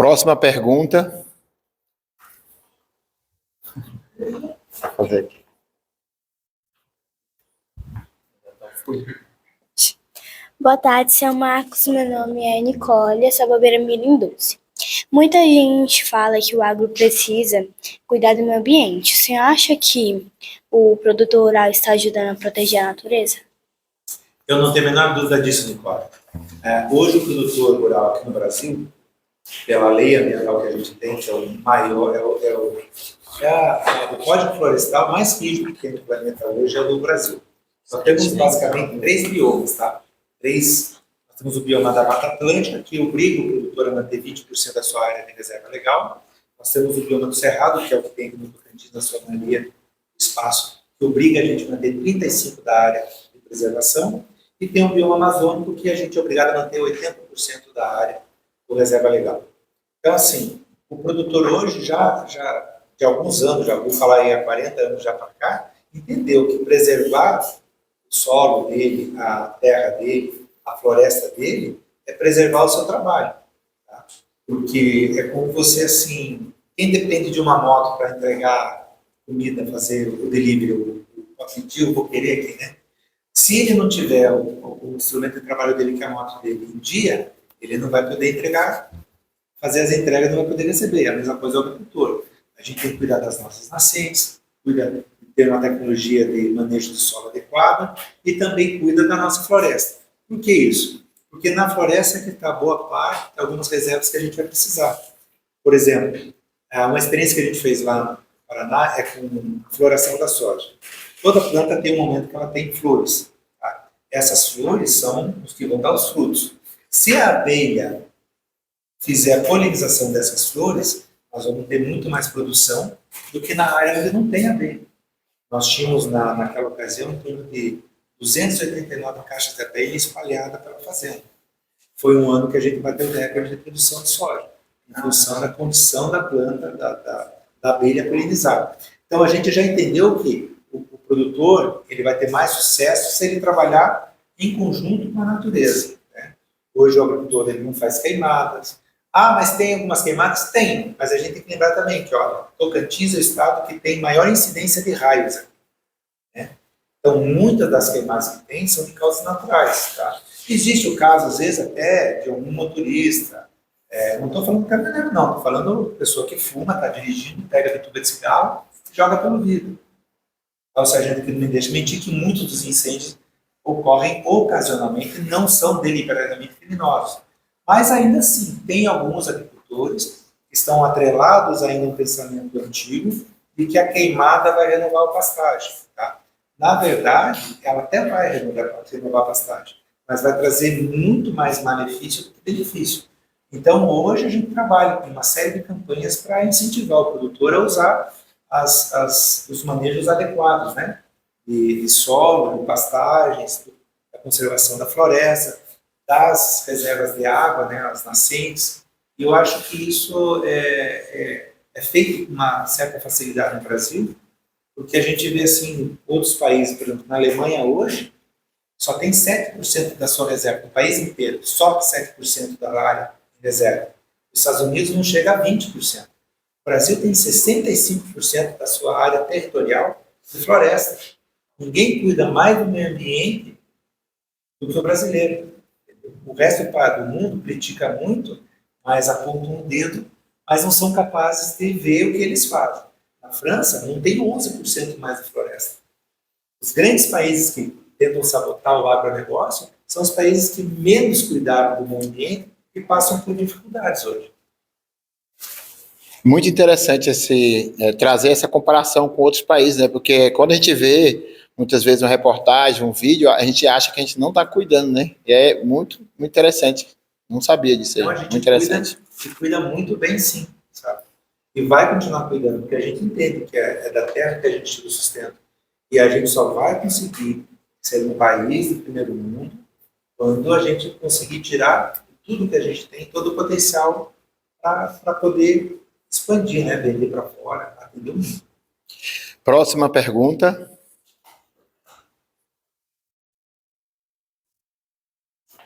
Próxima pergunta. Vou fazer aqui. Boa tarde, seu Marcos. Meu nome é Nicole, essa bobeira Mirim Doce. Muita gente fala que o agro precisa cuidar do meio ambiente. O senhor acha que o produtor rural está ajudando a proteger a natureza? Eu não tenho a menor dúvida disso, Nicole. Hoje o produtor rural aqui no Brasil, pela lei ambiental que a gente tem, que é o maior, o Código Florestal mais rígido que tem no planeta hoje é o do Brasil. Nós temos basicamente 3 biomas, tá? Nós temos o bioma da Mata Atlântica, que obriga o produtor a manter 20% da sua área de reserva legal. Nós temos o bioma do Cerrado, que é o que tem no Tocantins, na sua maioria, do espaço, que obriga a gente a manter 35% da área de preservação. E tem o bioma amazônico, que a gente é obrigado a manter 80% da área por reserva legal. Então, assim, o produtor hoje já de alguns anos, já vou falar aí há 40 anos já para cá, entendeu que preservar o solo dele, a terra dele, a floresta dele, é preservar o seu trabalho. Tá? Porque é como você, assim, quem depende de uma moto para entregar comida, fazer o delivery, o pedir, eu vou querer aqui, né? Se ele não tiver o instrumento de trabalho dele, que é a moto dele, em dia, ele não vai poder entregar, fazer as entregas, não vai poder receber. A mesma coisa é o agricultor. A gente tem que cuidar das nossas nascentes, cuida de ter uma tecnologia de manejo do solo adequada e também cuida da nossa floresta. Por que isso? Porque na floresta é que está boa parte de algumas reservas que a gente vai precisar. Por exemplo, uma experiência que a gente fez lá no Paraná é com a floração da soja. Toda planta tem um momento que ela tem flores. Tá? Essas flores são os que vão dar os frutos. Se a abelha fizer a polinização dessas flores, nós vamos ter muito mais produção do que na área onde não tem abelha. Nós tínhamos, naquela ocasião, em torno de 289 caixas de abelha espalhadas pela fazenda. Foi um ano que a gente bateu recorde de produção de soja, em função da condição da planta, da abelha polinizada. Então, a gente já entendeu que o produtor ele vai ter mais sucesso se ele trabalhar em conjunto com a natureza. Né? Hoje, o agricultor ele não faz queimadas. Mas tem algumas queimadas? Tem, mas a gente tem que lembrar também que, Tocantins é o estado que tem maior incidência de raios aqui, né? Então, muitas das queimadas que tem são de causas naturais, tá? Existe o caso, às vezes, até de algum motorista, não estou falando de caminhoneiro, não, estou falando de pessoa que fuma, está dirigindo, pega a tuba de cigarro e joga pelo vidro. Então, o sargento que não me deixa mentir que muitos dos incêndios ocorrem ocasionalmente, não são deliberadamente criminosos. Mas ainda assim, tem alguns agricultores que estão atrelados ainda a um pensamento antigo de que a queimada vai renovar a pastagem. Tá? Na verdade, ela até vai renovar a pastagem, mas vai trazer muito mais malefício do que benefício. Então, hoje a gente trabalha com uma série de campanhas para incentivar o produtor a usar os manejos adequados, né? De solo, de pastagens, da conservação da floresta, das reservas de água, né, as nascentes. E eu acho que isso é feito com uma certa facilidade no Brasil, porque a gente vê assim, outros países, por exemplo, na Alemanha hoje, só tem 7% da sua reserva, no país inteiro, só 7% da área em reserva. Os Estados Unidos não chega a 20%. O Brasil tem 65% da sua área territorial de floresta. Ninguém cuida mais do meio ambiente do que o brasileiro. O resto do mundo critica muito, mas apontam um dedo, mas não são capazes de ver o que eles fazem. Na França, não tem 11% mais de floresta. Os grandes países que tentam sabotar o agronegócio são os países que menos cuidaram do meio ambiente e passam por dificuldades hoje. Muito interessante trazer essa comparação com outros países, né? Porque quando a gente vê muitas vezes uma reportagem, um vídeo, a gente acha que a gente não está cuidando, né? E é muito, muito interessante. Não sabia disso aí. Então, a gente muito interessante. cuida muito bem, sim, sabe? E vai continuar cuidando, porque a gente entende que é da terra que a gente tira o sustento. E a gente só vai conseguir ser um país do primeiro mundo quando a gente conseguir tirar tudo que a gente tem, todo o potencial para poder expandir, né? Vender para fora, atender o mundo. Próxima pergunta.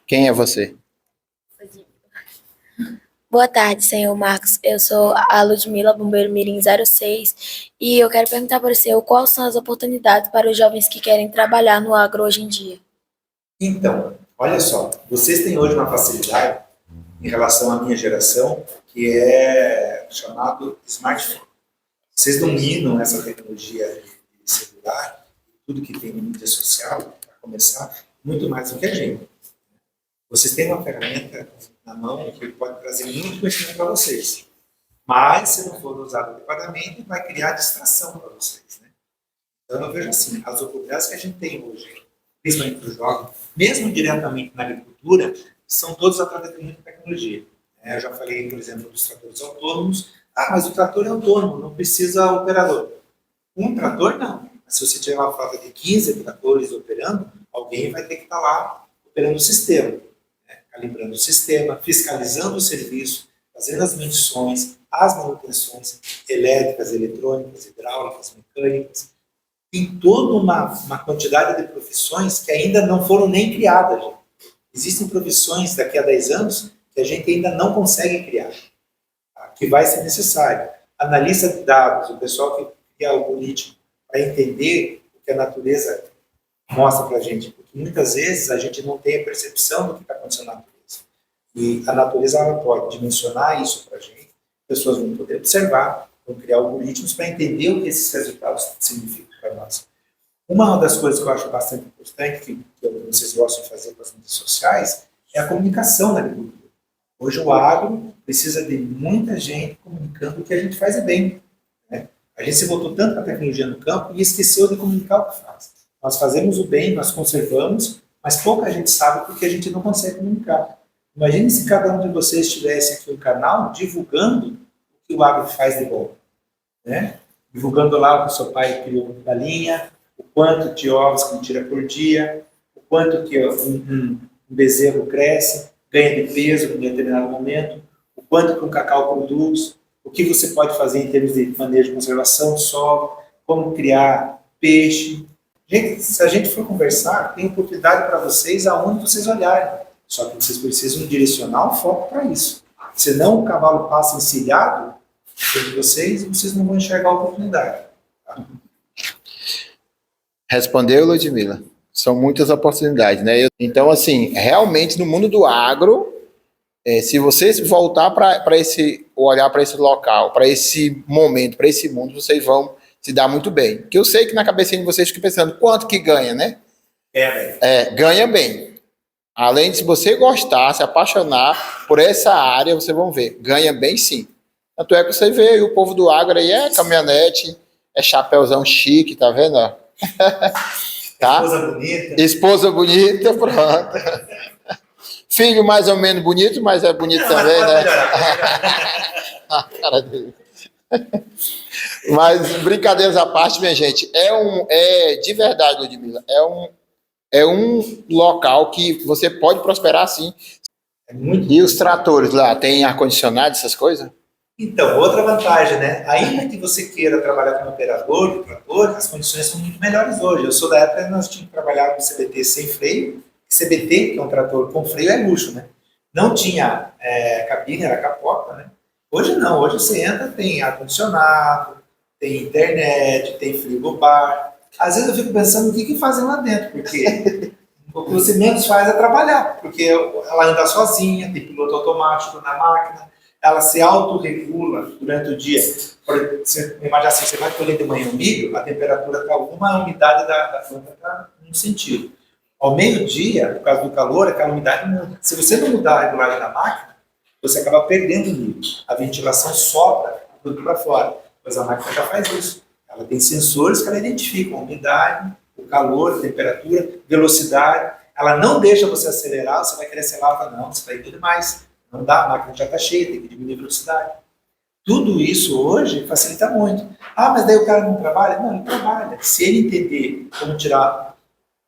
Quem é você? Boa tarde, senhor Marcos. Eu sou a Ludmila, bombeiro Mirim 06, e eu quero perguntar para o senhor quais são as oportunidades para os jovens que querem trabalhar no agro hoje em dia. Então, olha só, vocês têm hoje uma facilidade em relação à minha geração, que é chamado smartphone. Vocês dominam essa tecnologia de celular, tudo que tem em mídia social, para começar, muito mais do que a gente. Vocês têm uma ferramenta na mão que pode trazer muito conhecimento para vocês. Mas, se não for usado adequadamente, vai criar distração para vocês. Né? Então, eu vejo assim, as oportunidades que a gente tem hoje, principalmente para os jovens, mesmo diretamente na agricultura, são todos através de muita tecnologia. Eu já falei, por exemplo, dos tratores autônomos. Ah, mas o trator é autônomo, não precisa operador. Um trator, não. Mas se você tiver uma frota de 15 tratores operando, alguém vai ter que estar lá operando o sistema, né? Calibrando o sistema, fiscalizando o serviço, fazendo as medições, as manutenções elétricas, eletrônicas, hidráulicas, mecânicas. Tem toda uma quantidade de profissões que ainda não foram nem criadas. Gente. Existem profissões daqui a 10 anos que a gente ainda não consegue criar, tá? Que vai ser necessário. Analista de dados, o pessoal que cria algoritmo, para entender o que a natureza mostra para a gente, porque muitas vezes a gente não tem a percepção do que está acontecendo na natureza. E a natureza ela pode dimensionar isso para a gente, pessoas vão poder observar, vão criar algoritmos para entender o que esses resultados significam para nós. Uma das coisas que eu acho bastante importante, que vocês gostam de fazer com as mídias sociais, é a comunicação na agricultura. Hoje o agro precisa de muita gente comunicando o que a gente faz bem. Né? A gente se voltou tanto para a tecnologia no campo e esqueceu de comunicar o que faz. Nós fazemos o bem, nós conservamos, mas pouca gente sabe porque a gente não consegue comunicar. Imagine se cada um de vocês tivesse aqui um canal divulgando o que o agro faz de bom. Né? Divulgando lá o que o seu pai criou de galinha, o quanto de ovos que ele tira por dia, o quanto que um bezerro cresce, ganha de peso em determinado momento, o quanto que um cacau produz, o que você pode fazer em termos de manejo de conservação do solo, como criar peixe. Gente, se a gente for conversar, tem oportunidade para vocês aonde vocês olharem. Só que vocês precisam direcionar o foco para isso. Senão o cavalo passa encilhado entre vocês e vocês não vão enxergar a oportunidade. Tá? Respondeu, Ludmila. São muitas oportunidades, né? Então, assim, realmente no mundo do agro, se vocês voltar para esse, olhar para esse local, para esse momento, para esse mundo, vocês vão se dar muito bem. Porque eu sei que na cabecinha de vocês fica pensando quanto que ganha, né? Ganha bem. Além de, se você gostar, se apaixonar por essa área, vocês vão ver. Ganha bem, sim. Tanto é que você vê aí o povo do agro aí, caminhonete, chapéuzão chique, tá vendo? Tá? Esposa bonita. Esposa bonita, pronto. Filho mais ou menos bonito, mas é bonito não, também, né? A cara dele. Mas, brincadeiras à parte, minha gente, de verdade, Ludmila, é um local que você pode prosperar, sim. E os tratores lá, tem ar-condicionado, essas coisas? Então, outra vantagem, né? Ainda que você queira trabalhar como operador de trator, as condições são muito melhores hoje. Eu sou da época que nós tínhamos que trabalhar com CBT sem freio. CBT, que é um trator com freio, é luxo, né? Não tinha cabine, era capota, né? Hoje não, hoje você entra, tem ar-condicionado, tem internet, tem frigobar. Às vezes eu fico pensando o que fazem lá dentro, porque o que você menos faz é trabalhar, porque ela anda sozinha, tem piloto automático na máquina, ela se autorregula durante o dia. Imagina assim, você vai colher de manhã o milho, a temperatura está uma, a umidade da planta está num sentido. Ao meio-dia, por causa do calor, aquela umidade muda. Se você não mudar a regulagem da máquina, você acaba perdendo o milho. A ventilação sobra tudo para fora, pois a máquina já faz isso. Ela tem sensores que ela identifica a umidade, o calor, a temperatura, velocidade. Ela não deixa você acelerar, você vai querer acelerar, não, você vai ir tudo mais. Não dá, a máquina já está cheia, tem que diminuir a velocidade. Tudo isso hoje facilita muito. Ah, mas daí o cara não trabalha? Não, ele trabalha. Se ele entender como tirar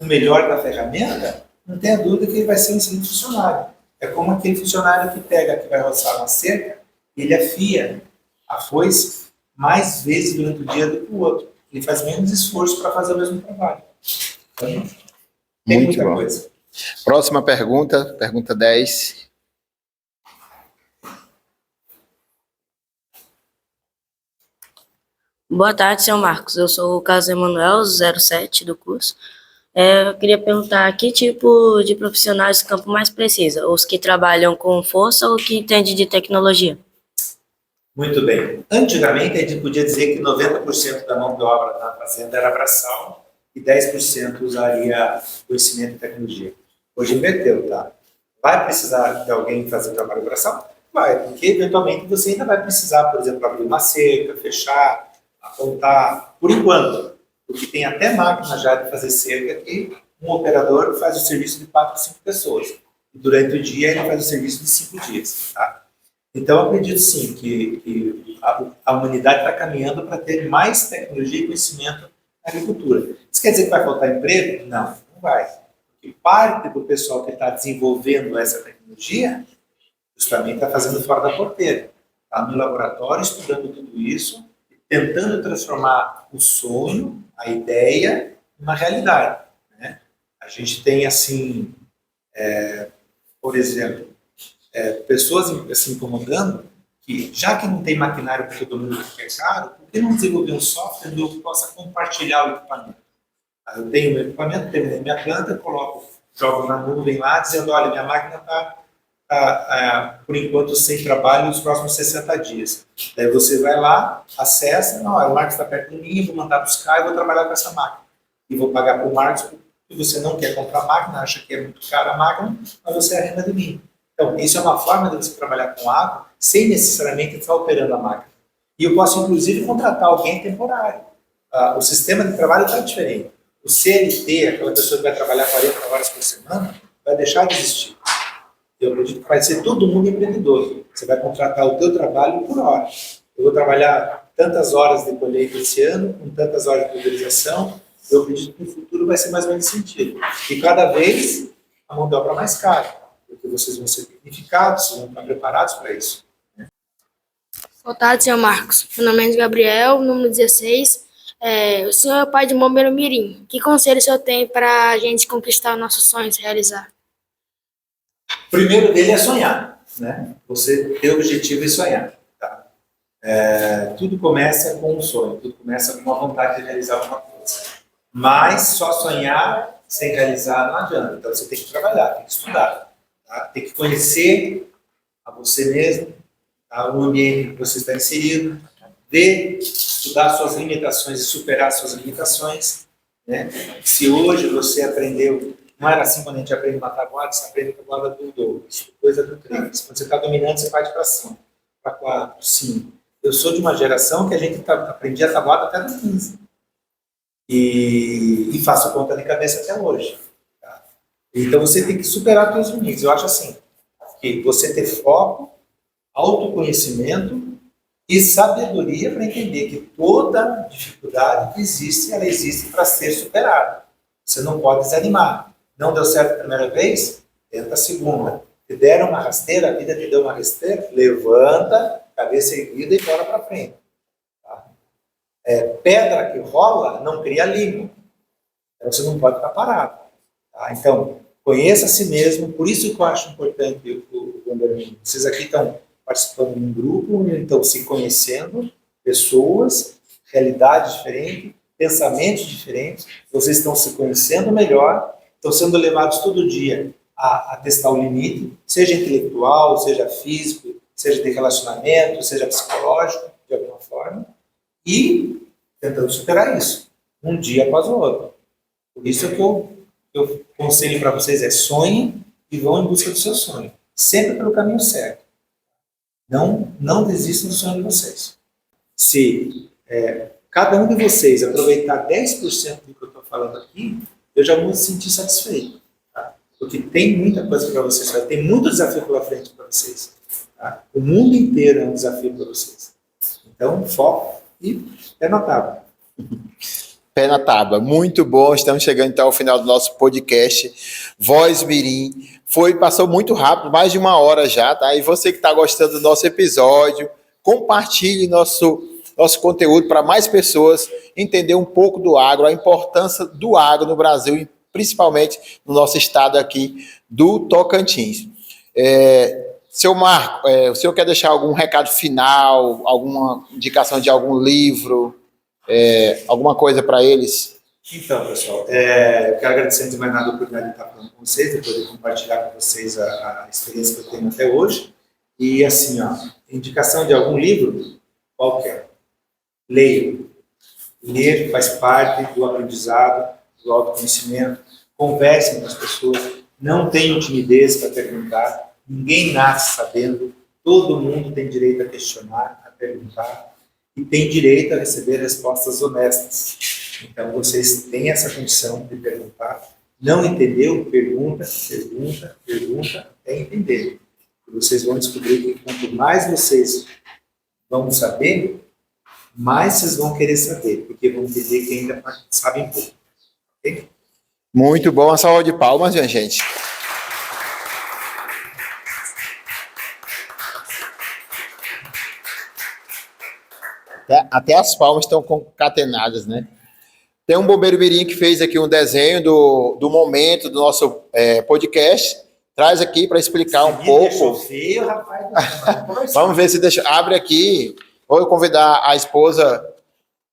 o melhor da ferramenta, não tenha dúvida que ele vai ser um excelente funcionário. É como aquele funcionário que vai roçar uma cerca, ele afia a foice mais vezes durante o dia do que o outro. Ele faz menos esforço para fazer o mesmo trabalho. Então, tem muito muita bom. Coisa. Próxima pergunta, pergunta 10. Boa tarde, senhor Marcos. Eu sou o Carlos Emanuel, 07 do curso. Eu queria perguntar que tipo de profissionais do campo mais precisa? Os que trabalham com força ou que entendem de tecnologia? Muito bem. Antigamente, a gente podia dizer que 90% da mão de obra na fazenda era braçal e 10% usaria conhecimento e tecnologia. Hoje inverteu, tá? Vai precisar de alguém fazer trabalho braçal? Vai, porque eventualmente você ainda vai precisar, por exemplo, abrir uma cerca, fechar, apontar, por enquanto. Porque tem até máquina já de fazer cerca que um operador faz o serviço de 4 a 5 pessoas. E durante o dia ele faz o serviço de 5 dias, tá? Então, eu acredito sim que a humanidade está caminhando para ter mais tecnologia e conhecimento na agricultura. Isso quer dizer que vai faltar emprego? Não, não vai. Porque parte do pessoal que está desenvolvendo essa tecnologia justamente está fazendo fora da porteira. Está no laboratório estudando tudo isso, tentando transformar o sonho, a ideia, em uma realidade, né? A gente tem, assim, por exemplo, pessoas se incomodando que, já que não tem maquinário porque todo mundo é caro, por que não desenvolver um software onde eu possa compartilhar o equipamento? Eu tenho meu equipamento, terminei minha planta, jogo na nuvem lá, dizendo, olha, minha máquina está, por enquanto, sem trabalho nos próximos 60 dias. Daí você vai lá, acessa, não, o Marcos está perto de mim, vou mandar buscar e vou trabalhar com essa máquina. E vou pagar para o Marcos, porque você não quer comprar a máquina, acha que é muito cara a máquina, mas você arrenda de mim. Então, isso é uma forma de você trabalhar com água sem necessariamente estar operando a máquina. E eu posso, inclusive, contratar alguém temporário. O sistema de trabalho está diferente. O CLT, aquela pessoa que vai trabalhar 40 horas por semana, vai deixar de existir. Eu acredito que vai ser todo mundo empreendedor. Você vai contratar o teu trabalho por hora. Eu vou trabalhar tantas horas de colheita esse ano, com tantas horas de pulverização. Eu acredito que no futuro vai ser mais ou menos sentido. E cada vez a mão de obra mais cara, porque vocês vão ser tecnificados, vocês vão estar preparados para isso. Boa tarde, senhor Marcos. Meu nome é Gabriel, número 16. O senhor é o pai de bombeiro mirim. Que conselho o senhor tem para a gente conquistar nossos sonhos, realizar? O primeiro dele é sonhar, né? Você ter o objetivo e sonhar. Tá? Tudo começa com um sonho, tudo começa com uma vontade de realizar alguma coisa. Mas só sonhar sem realizar não adianta. Então você tem que trabalhar, tem que estudar, tá? Tem que conhecer a você mesmo, tá? O ambiente que você está inserido, ver, estudar suas limitações e superar suas limitações, né? Se hoje você aprendeu, não era assim quando a gente aprende uma tabuada, você aprende a tabuada do 2, coisa do 3. Quando você está dominando, você parte para 5, para 4, 5. Eu sou de uma geração que a gente aprendia a tabuada até no 15. E faço conta de cabeça até hoje. Tá? Então você tem que superar os seus limites. Eu acho assim, que você ter foco, autoconhecimento e sabedoria para entender que toda dificuldade que existe, ela existe para ser superada. Você não pode desanimar. Não deu certo a primeira vez? Tenta a segunda. Te deram uma rasteira, a vida te deu uma rasteira, levanta, cabeça erguida e bora para frente. Tá? Pedra que rola não cria limo. Então você não pode ficar parado. Tá? Então, conheça a si mesmo. Por isso que eu acho importante o Wanderman. Vocês aqui estão participando de um grupo, então se conhecendo, pessoas, realidades diferentes, pensamentos diferentes, vocês estão se conhecendo melhor, estão sendo levados todo dia a testar o limite, seja intelectual, seja físico, seja de relacionamento, seja psicológico, de alguma forma, e tentando superar isso, um dia após o outro. Por isso é que eu conselho para vocês sonhem e vão em busca do seu sonho, sempre pelo caminho certo. Não desistam do sonho de vocês. Se cada um de vocês aproveitar 10% do que eu estou falando aqui, eu já vou me sentir satisfeito. Tá? Porque tem muita coisa para vocês fazer, tem muito desafio pela frente para vocês. Tá? O mundo inteiro é um desafio para vocês. Então, foco e pé na tábua. Pé na tábua, muito bom. Estamos chegando então ao final do nosso podcast Voz Mirim. Passou muito rápido, mais de 1 hora já, tá? E você que está gostando do nosso episódio, compartilhe nosso conteúdo para mais pessoas entender um pouco do agro, a importância do agro no Brasil e principalmente no nosso estado aqui do Tocantins. Seu Marco, o senhor quer deixar algum recado final, alguma indicação de algum livro? alguma coisa para eles? Então, pessoal, eu quero agradecer antes de mais nada a oportunidade de estar falando com vocês, de poder compartilhar com vocês a experiência que eu tenho até hoje. E assim, ó, indicação de algum livro, qualquer. Leia. Ler faz parte do aprendizado, do autoconhecimento. Conversem com as pessoas. Não tenham timidez para perguntar. Ninguém nasce sabendo. Todo mundo tem direito a questionar, a perguntar. E tem direito a receber respostas honestas. Então, vocês têm essa condição de perguntar. Não entendeu? Pergunta, pergunta, pergunta, até entender. E vocês vão descobrir que quanto mais vocês vão saber, mais vocês vão querer saber, porque vão entender que ainda sabem pouco. Ok? Muito bom, uma salva de palmas, minha gente. Até as palmas estão concatenadas, né? Tem um bombeiro mirim que fez aqui um desenho do momento do nosso podcast. Traz aqui para explicar um pouco. Feio, rapaz. Vamos ver se deixa. Abre aqui. Vou convidar a esposa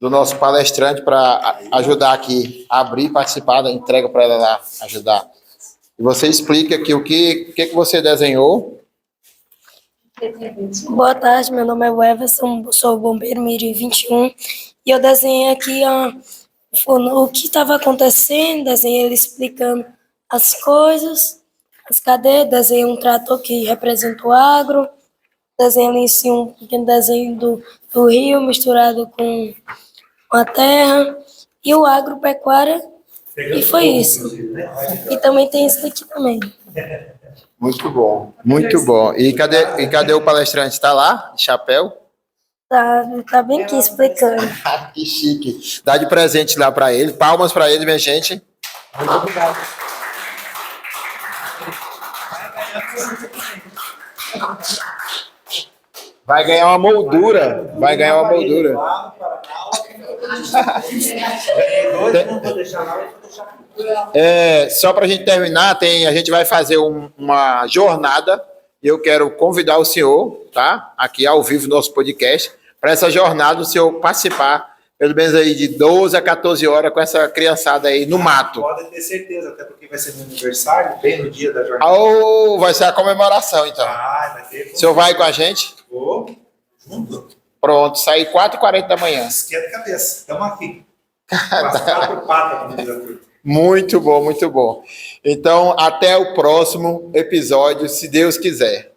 do nosso palestrante para ajudar aqui a abrir e participar da entrega para ela lá ajudar. E você explica aqui o que você desenhou. Boa tarde, meu nome é Everson, sou o bombeiro Mirim 21 e eu desenhei aqui o que estava acontecendo, desenhei ele explicando as coisas, as cadeiras, desenhei um trator que representa o agro, desenhei ali em cima um pequeno desenho do rio misturado com a terra e o agropecuária, e foi isso. E também tem isso daqui também. Muito bom, muito bom. E cadê o palestrante? Está lá, de chapéu? Tá bem aqui explicando. Que chique. Dá de presente lá para ele. Palmas para ele, minha gente. Muito obrigado. Vai ganhar uma moldura. Vai ganhar uma moldura. Só para a gente terminar, a gente vai fazer uma jornada e eu quero convidar o senhor, tá? Aqui ao vivo no nosso podcast, para essa jornada o senhor participar, pelo menos aí de 12 a 14 horas com essa criançada aí no mato. Pode ter certeza, até porque vai ser meu aniversário, bem no dia da jornada. Vai ser a comemoração, então. Vai ter. O senhor vai com a gente? Vou, junto. Pronto, sair 4h40 da manhã. Esquenta a cabeça, estamos aqui. Passar por pata, como diz a turma. Muito bom, muito bom. Então, até o próximo episódio, se Deus quiser.